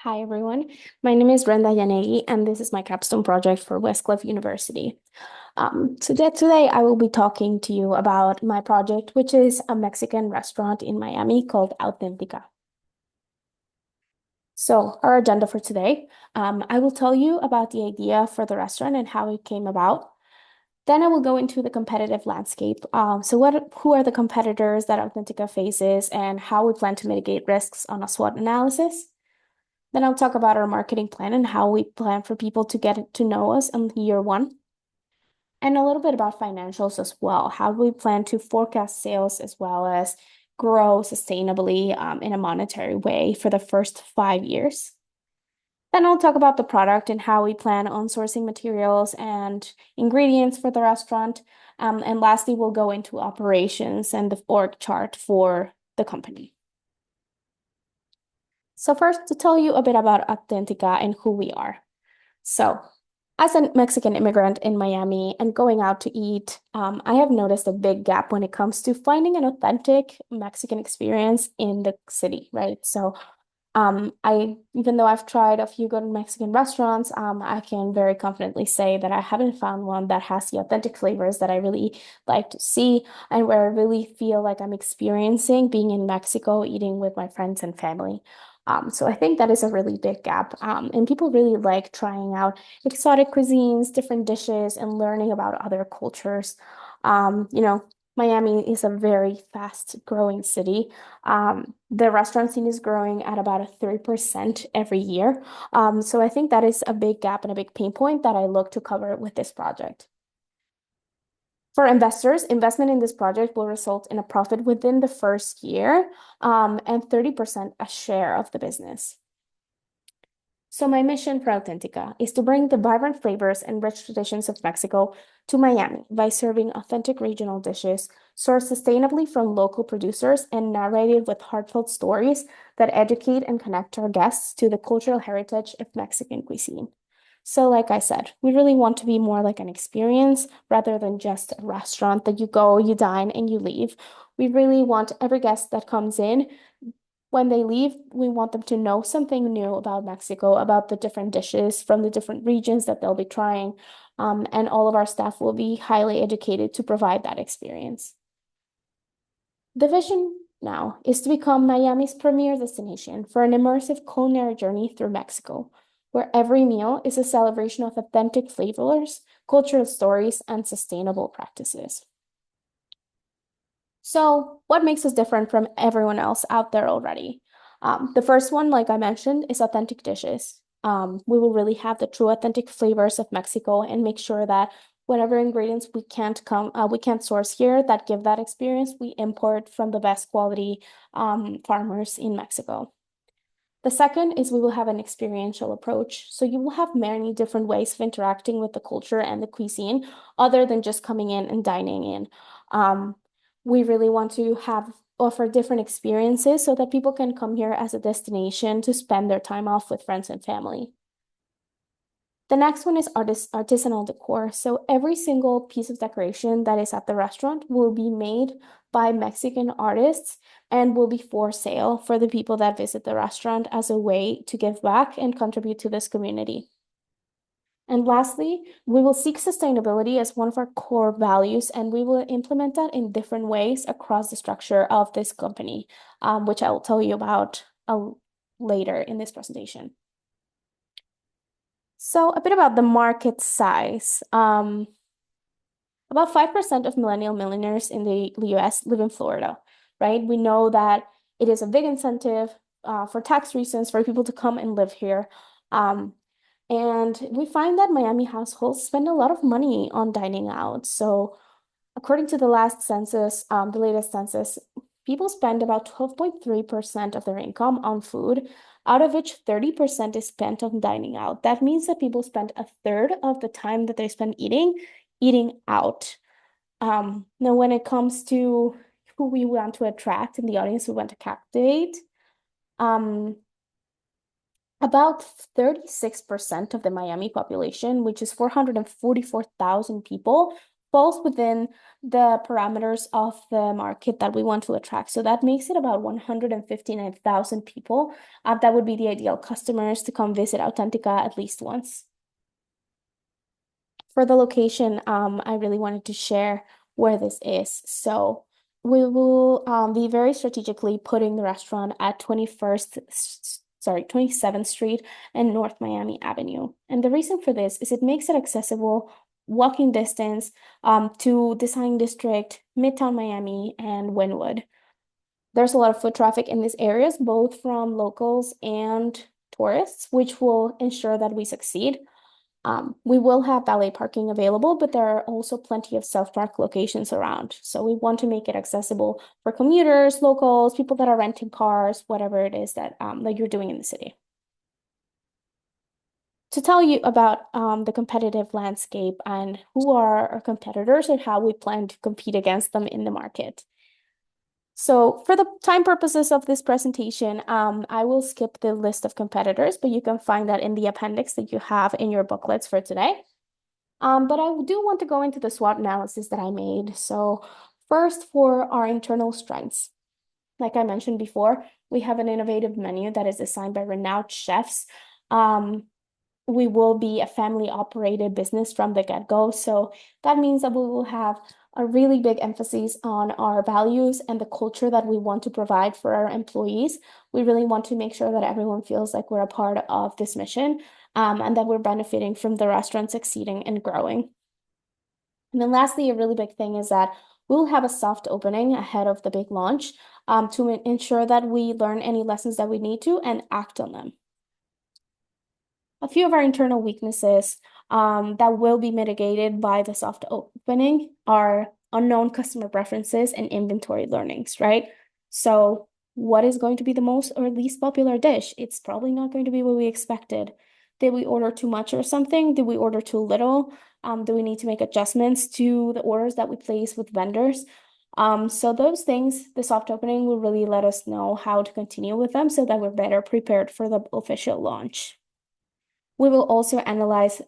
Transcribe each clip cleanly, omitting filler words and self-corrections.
Hi, everyone. My name is Brenda Yanegi, and this is my capstone project for Westcliff University. Today, I will be talking to you about my project, which is a Mexican restaurant in Miami called Auténtica. So, our agenda for today, I will tell you about the idea for the restaurant and how it came about. Then I will go into the competitive landscape. Who are the competitors that Auténtica faces and how we plan to mitigate risks on a SWOT analysis? Then I'll talk about our marketing plan and how we plan for people to get to know us in year one, and a little bit about financials as well. How we plan to forecast sales as well as grow sustainably in a monetary way for the first 5 years. Then I'll talk about the product and how we plan on sourcing materials and ingredients for the restaurant. And lastly, we'll go into operations and the org chart for the company. So first, to tell you a bit about Auténtica and who we are. So, as a Mexican immigrant in Miami and going out to eat, I have noticed a big gap when it comes to finding an authentic Mexican experience in the city, right? Even though I've tried a few good Mexican restaurants, I can very confidently say that I haven't found one that has the authentic flavors that I really like to see and where I really feel like I'm experiencing being in Mexico, eating with my friends and family. So I think that is a really big gap. And people really like trying out exotic cuisines, different dishes, and learning about other cultures. You know, Miami is a very fast-growing city. The restaurant scene is growing at about a 3% every year. So I think that is a big gap and a big pain point that I look to cover with this project. For investors, investment in this project will result in a profit within the first year, and 30% a share of the business. So my mission for Auténtica is to bring the vibrant flavors and rich traditions of Mexico to Miami by serving authentic regional dishes sourced sustainably from local producers and narrated with heartfelt stories that educate and connect our guests to the cultural heritage of Mexican cuisine. So, like I said, we really want to be more like an experience rather than just a restaurant that you go, you dine, and you leave. We really want every guest that comes in, when they leave, we want them to know something new about Mexico, about the different dishes from the different regions that they'll be trying. And all of our staff will be highly educated to provide that experience. The vision now is to become Miami's premier destination for an immersive culinary journey through Mexico, where every meal is a celebration of authentic flavors, cultural stories, and sustainable practices. So, what makes us different from everyone else out there already? The first one, like I mentioned, is authentic dishes. We will really have the true authentic flavors of Mexico and make sure that whatever ingredients we can't source here that give that experience, we import from the best quality farmers in Mexico. The second is we will have an experiential approach. So you will have many different ways of interacting with the culture and the cuisine other than just coming in and dining in. Um, we really want to offer different experiences so that people can come here as a destination to spend their time off with friends and family. The next one is artisanal decor. So every single piece of decoration that is at the restaurant will be made by Mexican artists and will be for sale for the people that visit the restaurant as a way to give back and contribute to this community. And lastly, we will seek sustainability as one of our core values, and we will implement that in different ways across the structure of this company, which I will tell you about later in this presentation. So a bit about the market size. About 5% of millennial millionaires in the US live in Florida, right? We know that it is a big incentive for tax reasons for people to come and live here. And we find that Miami households spend a lot of money on dining out. So according to the last census, the latest census, people spend about 12.3% of their income on food, out of which 30% is spent on dining out. That means that people spend a third of the time that they spend eating out. Now, when it comes to who we want to attract and the audience we want to captivate, um, about 36% of the Miami population, which is 444,000 people, falls within the parameters of the market that we want to attract. So that makes it about 159,000 people. That would be the ideal customers to come visit Auténtica at least once. For the location, I really wanted to share where this is. So we will be very strategically putting the restaurant at 27th Street and North Miami Avenue. And the reason for this is it makes it accessible, walking distance, to Design District, Midtown Miami, and Wynwood. There's a lot of foot traffic in these areas, both from locals and tourists, which will ensure that we succeed. We will have valet parking available, but there are also plenty of self-park locations around. So we want to make it accessible for commuters, locals, people that are renting cars, whatever it is that you're doing in the city. To tell you about the competitive landscape and who are our competitors and how we plan to compete against them in the market. So for the time purposes of this presentation, I will skip the list of competitors, but you can find that in the appendix that you have in your booklets for today. But I do want to go into the SWOT analysis that I made. So first, for our internal strengths. Like I mentioned before, we have an innovative menu that is designed by renowned chefs. Um, we will be a family operated business from the get-go. So that means that we will have a really big emphasis on our values and the culture that we want to provide for our employees. We really want to make sure that everyone feels like we're a part of this mission, and that we're benefiting from the restaurant succeeding and growing. And then lastly, a really big thing is that we'll have a soft opening ahead of the big launch, to ensure that we learn any lessons that we need to and act on them. A few of our internal weaknesses that will be mitigated by the soft opening are unknown customer preferences and inventory learnings, right? So what is going to be the most or least popular dish? It's probably not going to be what we expected. Did we order too much or something? Did we order too little? Do we need to make adjustments to the orders that we place with vendors? So those things, the soft opening will really let us know how to continue with them so that we're better prepared for the official launch. We will also analyze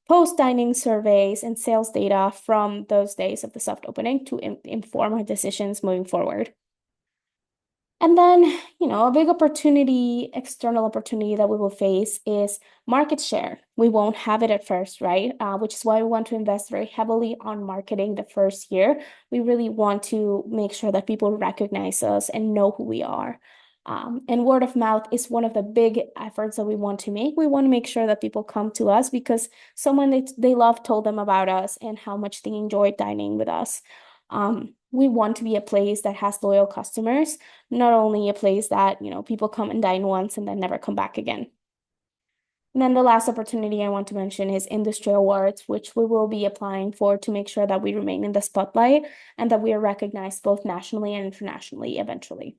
post-dining surveys and sales data from those days of the soft opening to inform our decisions moving forward. And then, a big opportunity, external opportunity that we will face is market share. We won't have it at first, right? Which is why we want to invest very heavily on marketing the first year. We really want to make sure that people recognize us and know who we are. And word of mouth is one of the big efforts that we want to make. We want to make sure that people come to us because someone they love told them about us and how much they enjoyed dining with us. We want to be a place that has loyal customers, not only a place that, people come and dine once and then never come back again. And then the last opportunity I want to mention is industry awards, which we will be applying for to make sure that we remain in the spotlight and that we are recognized both nationally and internationally eventually.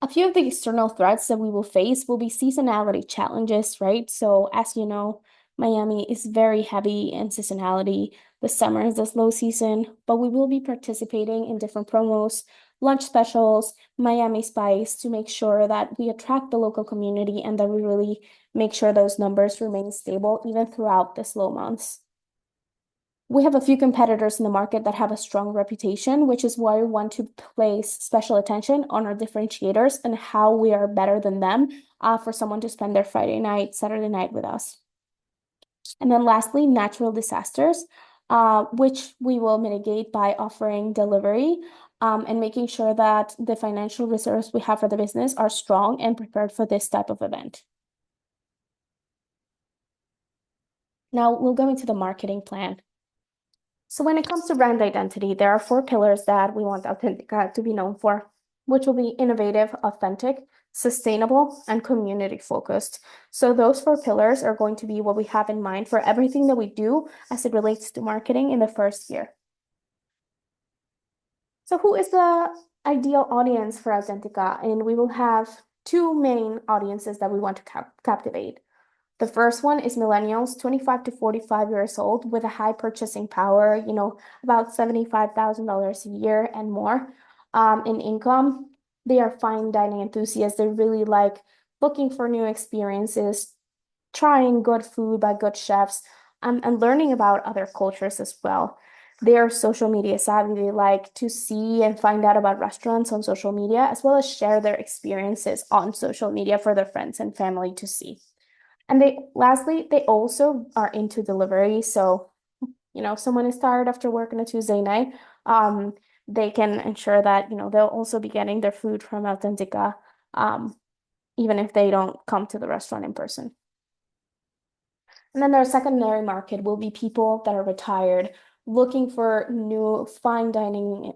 A few of the external threats that we will face will be seasonality challenges, right? So as you know, Miami is very heavy in seasonality. The summer is the slow season, but we will be participating in different promos, lunch specials, Miami Spice to make sure that we attract the local community and that we really make sure those numbers remain stable even throughout the slow months. We have a few competitors in the market that have a strong reputation, which is why we want to place special attention on our differentiators and how we are better than them, for someone to spend their Friday night, Saturday night with us. And then lastly, natural disasters, which we will mitigate by offering delivery, and making sure that the financial reserves we have for the business are strong and prepared for this type of event. Now we'll go into the marketing plan. So when it comes to brand identity, there are 4 pillars that we want Auténtica to be known for, which will be innovative, authentic, sustainable, and community focused. So those 4 pillars are going to be what we have in mind for everything that we do as it relates to marketing in the first year. So who is the ideal audience for Auténtica? And we will have 2 main audiences that we want to captivate. The first one is millennials, 25 to 45 years old, with a high purchasing power, about $75,000 a year and more in income. They are fine dining enthusiasts. They really like looking for new experiences, trying good food by good chefs, and learning about other cultures as well. They are social media savvy. They like to see and find out about restaurants on social media, as well as share their experiences on social media for their friends and family to see. And lastly, they also are into delivery. So, if someone is tired after work on a Tuesday night, um, they can ensure that, they'll also be getting their food from Auténtica, um, even if they don't come to the restaurant in person. And then their secondary market will be people that are retired, looking for new fine dining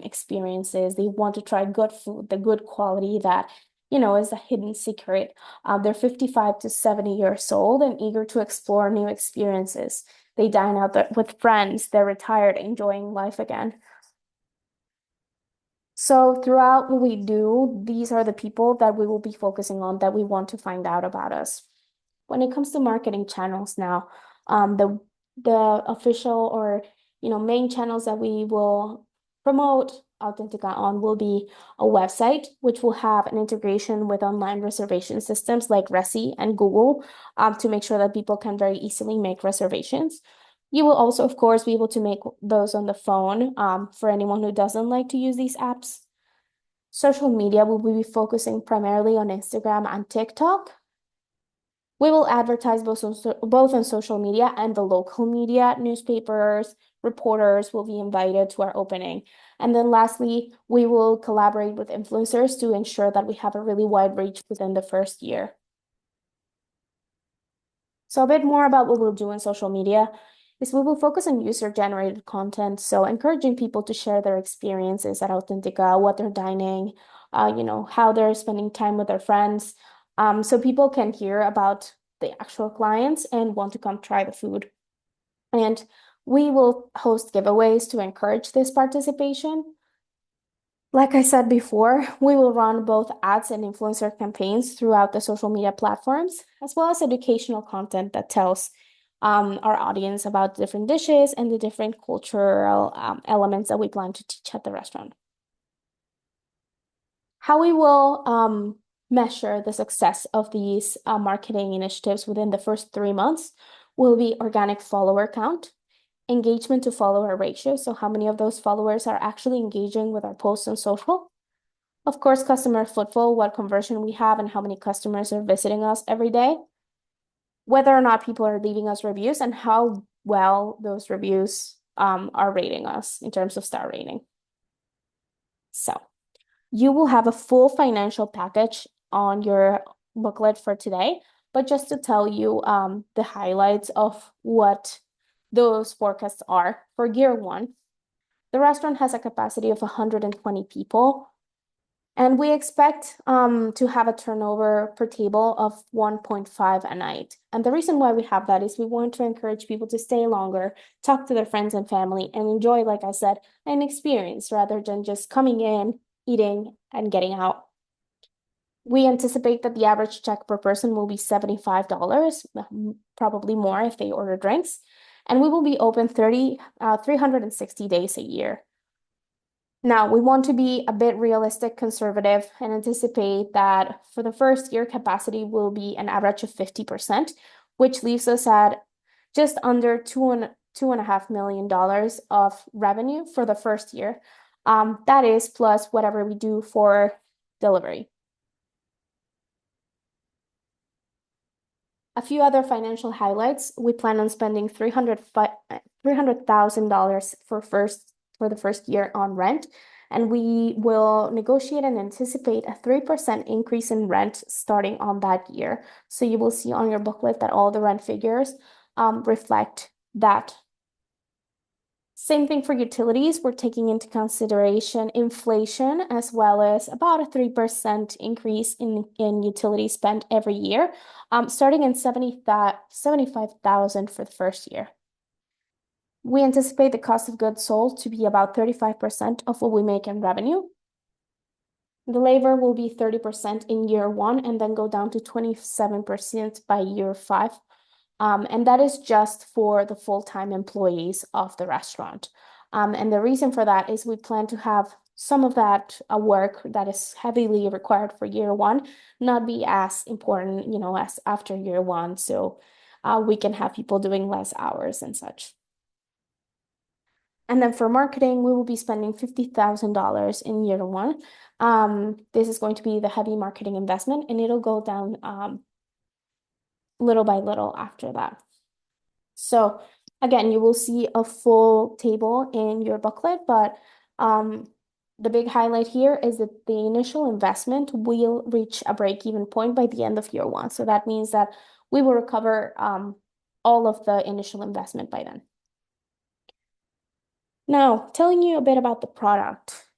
experiences. They want to try good food, the good quality that, is a hidden secret. They're 55 to 70 years old and eager to explore new experiences. They dine out with friends. They're retired, enjoying life again. So throughout what we do, these are the people that we will be focusing on that we want to find out about us. When it comes to marketing channels now, the official or main channels that we will promote Auténtica on will be a website, which will have an integration with online reservation systems like Resi and Google, to make sure that people can very easily make reservations. You will also, of course, be able to make those on the phone, for anyone who doesn't like to use these apps. Social media will be focusing primarily on Instagram and TikTok. We will advertise both on social media and the local media. Newspapers, reporters will be invited to our opening. And then lastly, we will collaborate with influencers to ensure that we have a really wide reach within the first year. So a bit more about what we'll do in social media is we will focus on user-generated content, so encouraging people to share their experiences at Auténtica, what they're dining, how they're spending time with their friends, so people can hear about the actual clients and want to come try the food. And we will host giveaways to encourage this participation. Like I said before, we will run both ads and influencer campaigns throughout the social media platforms, as well as educational content that tells our audience about different dishes and the different cultural elements that we plan to teach at the restaurant. How we will measure the success of these marketing initiatives within the first 3 months will be organic follower count, engagement to follower ratio, so how many of those followers are actually engaging with our posts on social. Of course, customer footfall, what conversion we have and how many customers are visiting us every day. Whether or not people are leaving us reviews and how well those reviews are rating us in terms of star rating. So you will have a full financial package on your booklet for today, but just to tell you the highlights of what those forecasts are for year one. The restaurant has a capacity of 120 people. And we expect to have a turnover per table of 1.5 a night. And the reason why we have that is we want to encourage people to stay longer, talk to their friends and family, and enjoy, like I said, an experience rather than just coming in, eating, and getting out. We anticipate that the average check per person will be $75, probably more if they order drinks. And we will be open 360 days a year. Now, we want to be a bit realistic, conservative, and anticipate that for the first year, capacity will be an average of 50%, which leaves us at just under $2.5 million of revenue for the first year. That is plus whatever we do for delivery. A few other financial highlights. We plan on spending $300,000 for the first year on rent, and we will negotiate and anticipate a 3% increase in rent starting on that year. So you will see on your booklet that all the rent figures reflect that. Same thing for utilities. We're taking into consideration inflation as well as about a 3% increase in utility spend every year, starting in 75,000 for the first year. We anticipate the cost of goods sold to be about 35% of what we make in revenue. The labor will be 30% in year one and then go down to 27% by year five. And that is just for the full-time employees of the restaurant. And the reason for that is we plan to have some of that work that is heavily required for year one not be as important, as after year one. So we can have people doing less hours and such. And then for marketing, we will be spending $50,000 in year one. This is going to be the heavy marketing investment, and it'll go down little by little after that. So again, you will see a full table in your booklet, but the big highlight here is that the initial investment will reach a break-even point by the end of year one. So that means that we will recover all of the initial investment by then. Now, telling you a bit about the product.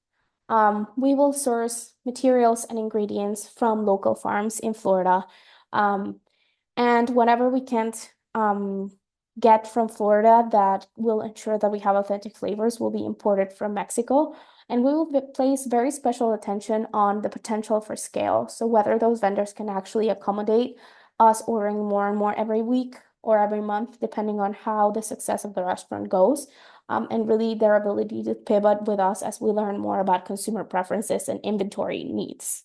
We will source materials and ingredients from local farms in Florida. And whatever we can't get from Florida that will ensure that we have authentic flavors will be imported from Mexico. And we will place very special attention on the potential for scale. So whether those vendors can actually accommodate us ordering more and more every week or every month, depending on how the success of the restaurant goes, and really their ability to pivot with us as we learn more about consumer preferences and inventory needs.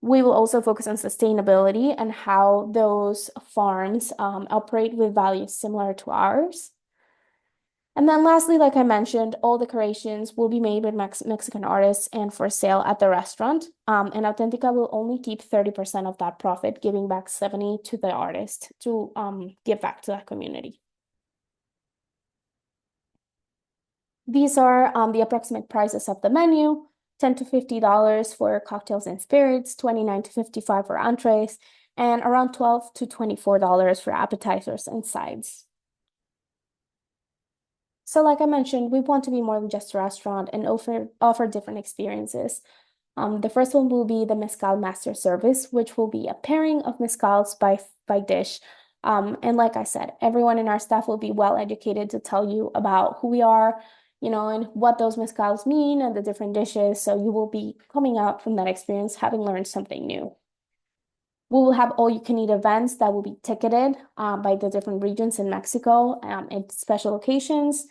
We will also focus on sustainability and how those farms operate with values similar to ours. And then lastly, like I mentioned, all decorations will be made with Mexican artists and for sale at the restaurant. And Auténtica will only keep 30% of that profit, giving back 70 to the artist to give back to that community. These are the approximate prices of the menu. $10 to $50 for cocktails and spirits, $29 to $55 for entrees, and around $12 to $24 for appetizers and sides. So like I mentioned, we want to be more than just a restaurant and offer different experiences. The first one will be the Mezcal Master Service, which will be a pairing of mezcals by dish. And like I said, everyone in our staff will be well educated to tell you about who we are, and what those mezcals mean and the different dishes. So you will be coming out from that experience having learned something new. We will have all you can eat events that will be ticketed by the different regions in Mexico at special occasions.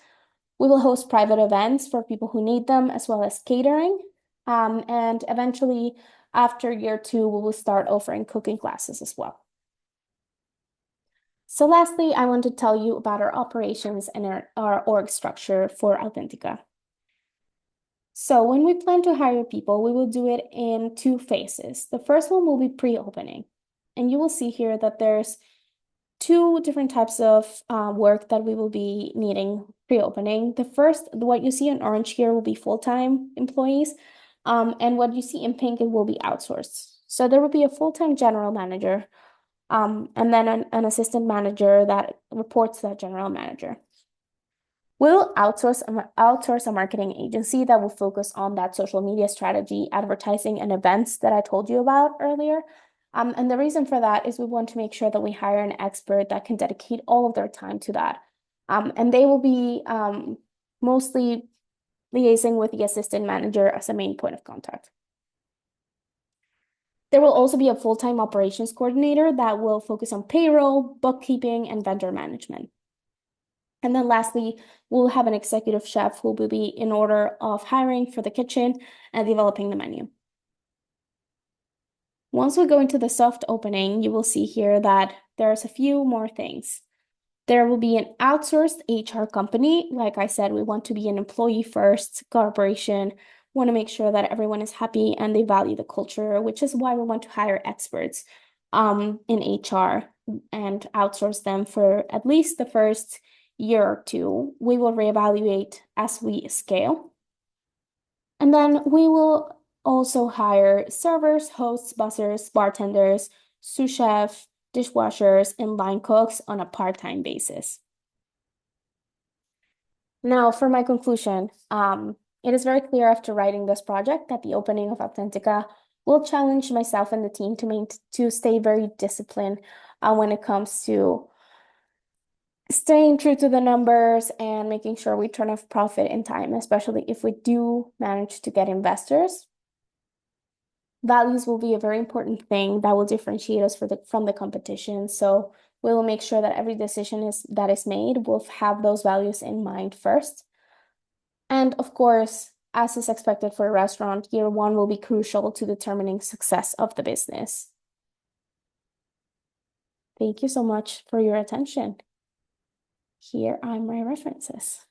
We will host private events for people who need them, as well as catering. And eventually, after year two, we will start offering cooking classes as well. So lastly, I want to tell you about our operations and our org structure for Auténtica. So when we plan to hire people, we will do it in two phases. The first one will be pre-opening. And you will see here that there's two different types of work that we will be needing pre-opening. The first, what you see in orange here will be full-time employees. And what you see in pink, it will be outsourced. So there will be a full-time general manager, and then an assistant manager that reports to that general manager. We'll outsource a marketing agency that will focus on that social media strategy, advertising, and events that I told you about earlier. And the reason for that is we want to make sure that we hire an expert that can dedicate all of their time to that. And they will be mostly liaising with the assistant manager as a main point of contact. There will also be a full-time operations coordinator that will focus on payroll, bookkeeping, and vendor management. And then lastly, we'll have an executive chef who will be in order of hiring for the kitchen and developing the menu. Once we go into the soft opening, you will see here that there's a few more things. There will be an outsourced HR company. Like I said, we want to be an employee-first corporation. We want to make sure that everyone is happy and they value the culture, which is why we want to hire experts in HR and outsource them for at least the first year or two. We will reevaluate as we scale. And then we will also hire servers, hosts, bussers, bartenders, sous chef, dishwashers, and line cooks on a part-time basis. Now, for my conclusion, it is very clear after writing this project that the opening of Auténtica will challenge myself and the team to stay very disciplined when it comes to staying true to the numbers and making sure we turn off profit in time, especially if we do manage to get investors. Values will be a very important thing that will differentiate us from the competition. So we will make sure that every decision that is made will have those values in mind first. And of course, as is expected for a restaurant, year one will be crucial to determining success of the business. Thank you so much for your attention. Here are my references.